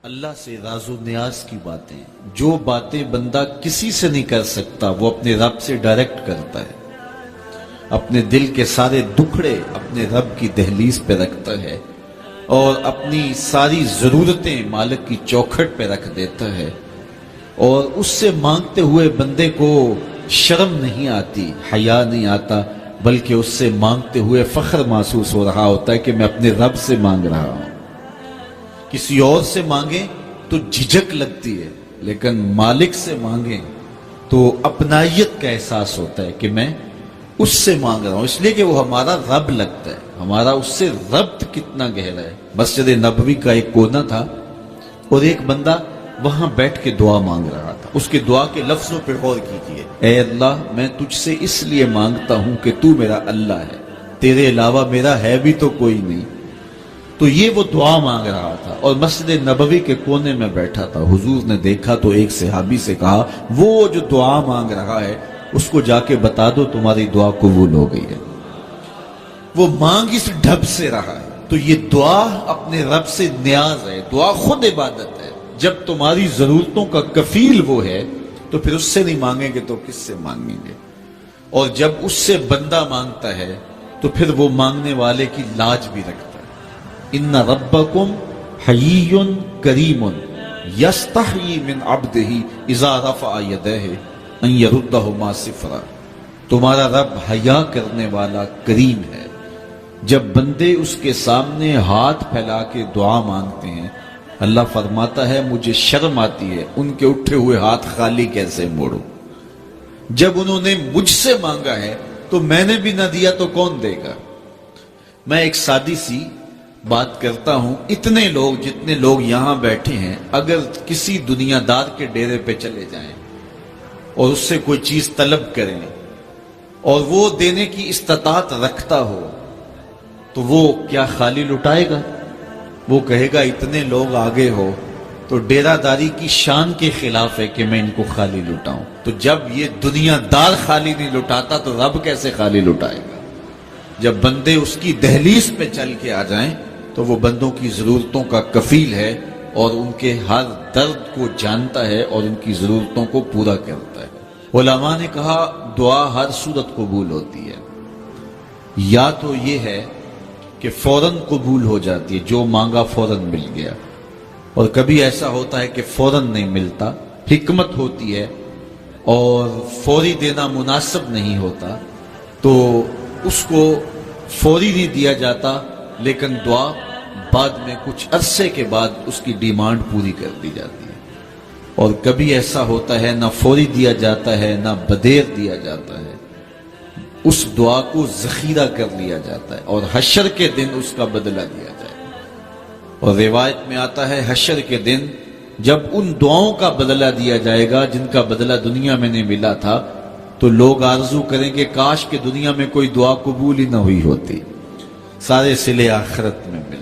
اللہ سے راز و نیاز کی باتیں، جو باتیں بندہ کسی سے نہیں کر سکتا وہ اپنے رب سے ڈائریکٹ کرتا ہے. اپنے دل کے سارے دکھڑے اپنے رب کی دہلیز پہ رکھتا ہے اور اپنی ساری ضرورتیں مالک کی چوکھٹ پہ رکھ دیتا ہے، اور اس سے مانگتے ہوئے بندے کو شرم نہیں آتی، حیا نہیں آتا، بلکہ اس سے مانگتے ہوئے فخر محسوس ہو رہا ہوتا ہے کہ میں اپنے رب سے مانگ رہا ہوں. کسی اور سے مانگیں تو جھجک لگتی ہے، لیکن مالک سے مانگیں تو اپنائیت کا احساس ہوتا ہے کہ میں اس سے مانگ رہا ہوں، اس لیے کہ وہ ہمارا رب لگتا ہے. ہمارا اس سے ربط کتنا گہرا ہے. مسجد نبوی کا ایک کونا تھا اور ایک بندہ وہاں بیٹھ کے دعا مانگ رہا تھا. اس کے دعا کے لفظوں پہ غور کیجیے. اے اللہ، میں تجھ سے اس لیے مانگتا ہوں کہ تو میرا اللہ ہے، تیرے علاوہ میرا ہے بھی تو کوئی نہیں. تو یہ وہ دعا مانگ رہا تھا اور مسجد نبوی کے کونے میں بیٹھا تھا. حضور نے دیکھا تو ایک صحابی سے کہا، وہ جو دعا مانگ رہا ہے اس کو جا کے بتا دو تمہاری دعا قبول ہو گئی ہے. وہ مانگ اس ڈھب سے رہا ہے. تو یہ دعا اپنے رب سے نیاز ہے، دعا خود عبادت ہے. جب تمہاری ضرورتوں کا کفیل وہ ہے تو پھر اس سے نہیں مانگیں گے تو کس سے مانگیں گے؟ اور جب اس سے بندہ مانگتا ہے تو پھر وہ مانگنے والے کی لاج بھی رکھتا ہے. ان ربکم حیی کریم یستحیی من عبدہ اذا رفع یدیہ ان یردہما صفرا. تمہارا رب حیا کرنے والا کریم ہے. جب بندے اس کے سامنے ہاتھ پھیلا کے دعا مانگتے ہیں، اللہ فرماتا ہے مجھے شرم آتی ہے ان کے اٹھے ہوئے ہاتھ خالی کیسے موڑوں. جب انہوں نے مجھ سے مانگا ہے تو میں نے بھی نہ دیا تو کون دے گا؟ میں ایک سادی سی بات کرتا ہوں. اتنے لوگ جتنے لوگ یہاں بیٹھے ہیں، اگر کسی دنیا دار کے ڈیرے پہ چلے جائیں اور اس سے کوئی چیز طلب کریں اور وہ دینے کی استطاعت رکھتا ہو تو وہ کیا خالی لٹائے گا؟ وہ کہے گا اتنے لوگ آگے ہو تو ڈیرہ داری کی شان کے خلاف ہے کہ میں ان کو خالی لٹاؤں. تو جب یہ دنیا دار خالی نہیں لٹاتا تو رب کیسے خالی لٹائے گا؟ جب بندے اس کی دہلیز پہ چل کے آ جائیں تو وہ بندوں کی ضرورتوں کا کفیل ہے اور ان کے ہر درد کو جانتا ہے اور ان کی ضرورتوں کو پورا کرتا ہے. علماء نے کہا دعا ہر صورت قبول ہوتی ہے. یا تو یہ ہے کہ فوراً قبول ہو جاتی ہے، جو مانگا فوراً مل گیا، اور کبھی ایسا ہوتا ہے کہ فوراً نہیں ملتا، حکمت ہوتی ہے اور فوری دینا مناسب نہیں ہوتا تو اس کو فوری نہیں دیا جاتا، لیکن دعا بعد میں کچھ عرصے کے بعد اس کی ڈیمانڈ پوری کر دی جاتی ہے. اور کبھی ایسا ہوتا ہے نہ فوری دیا جاتا ہے نہ بدیر دیا جاتا ہے، اس دعا کو ذخیرہ کر لیا جاتا ہے اور حشر کے دن اس کا بدلہ دیا جائے گا. اور روایت میں آتا ہے حشر کے دن جب ان دعاؤں کا بدلہ دیا جائے گا جن کا بدلہ دنیا میں نہیں ملا تھا تو لوگ آرزو کریں کہ کاش کہ دنیا میں کوئی دعا قبول ہی نہ ہوئی ہوتی، سارے صلے آخرت میں ملتے.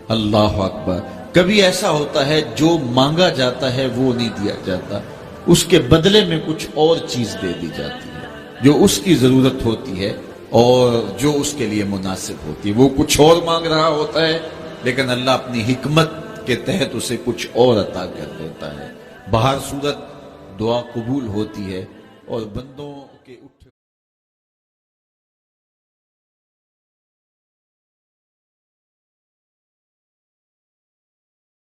اللہ اکبر. کبھی ایسا ہوتا ہے جو مانگا جاتا ہے وہ نہیں دیا جاتا، اس کے بدلے میں کچھ اور چیز دے دی جاتی ہے جو اس کی ضرورت ہوتی ہے اور جو اس کے لیے مناسب ہوتی ہے. وہ کچھ اور مانگ رہا ہوتا ہے لیکن اللہ اپنی حکمت کے تحت اسے کچھ اور عطا کر دیتا ہے. بہر صورت دعا قبول ہوتی ہے اور بندوں